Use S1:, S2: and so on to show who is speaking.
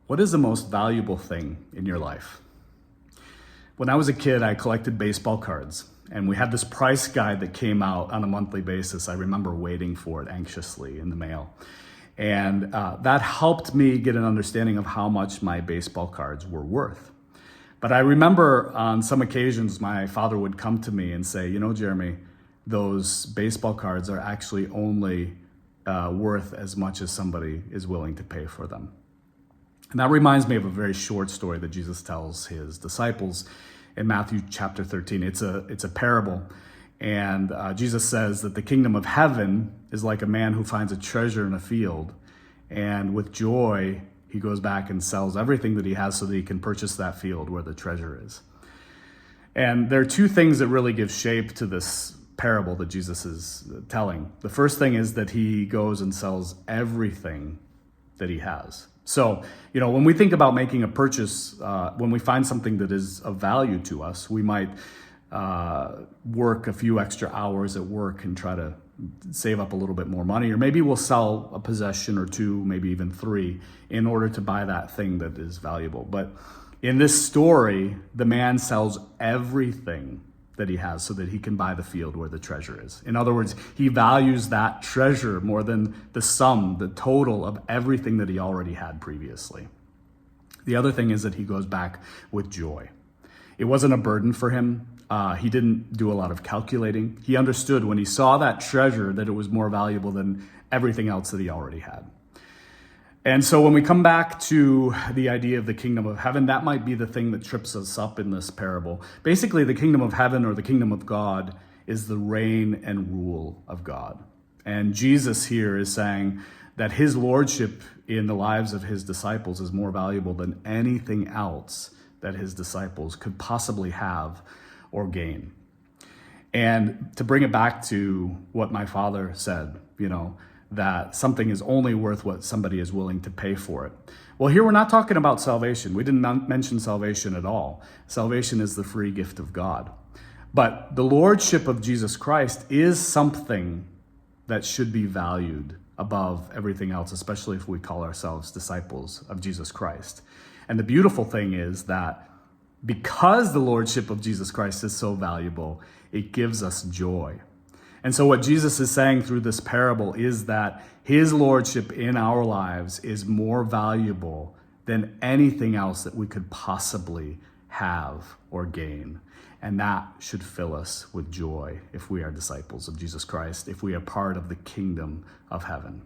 S1: What is the most valuable thing in your life? When I was a kid, I collected baseball cards, and we had this price guide that came out on a monthly basis. I remember waiting for it anxiously in the mail. And that helped me get an understanding of how much my baseball cards were worth. But I remember on some occasions, my father would come to me and say, Jeremy, those baseball cards are actually only worth as much as somebody is willing to pay for them. And that reminds me of a very short story that Jesus tells his disciples in Matthew chapter 13. It's a parable. And Jesus says that the kingdom of heaven is like a man who finds a treasure in a field. And with joy, he goes back and sells everything that he has so that he can purchase that field where the treasure is. And there are two things that really give shape to this parable that Jesus is telling. The first thing is that he goes and sells everything that he has. So, when we think about making a purchase, when we find something that is of value to us, we might work a few extra hours at work and try to save up a little bit more money, or maybe we'll sell a possession or two, maybe even three, in order to buy that thing that is valuable. But in this story, the man sells everything that he has so that he can buy the field where the treasure is. In other words, he values that treasure more than the total of everything that he already had previously. The other thing is that he goes back with joy. It wasn't a burden for him. He didn't do a lot of calculating. He understood when he saw that treasure that it was more valuable than everything else that he already had. And so when we come back to the idea of the kingdom of heaven, that might be the thing that trips us up in this parable. Basically, the kingdom of heaven or the kingdom of God is the reign and rule of God. And Jesus here is saying that his lordship in the lives of his disciples is more valuable than anything else that his disciples could possibly have or gain. And to bring it back to what my father said, that something is only worth what somebody is willing to pay for it. Well, here we're not talking about salvation. We didn't mention salvation at all. Salvation is the free gift of God. But the Lordship of Jesus Christ is something that should be valued above everything else, especially if we call ourselves disciples of Jesus Christ. And the beautiful thing is that because the Lordship of Jesus Christ is so valuable, it gives us joy. And so what Jesus is saying through this parable is that his lordship in our lives is more valuable than anything else that we could possibly have or gain. And that should fill us with joy if we are disciples of Jesus Christ, if we are part of the kingdom of heaven.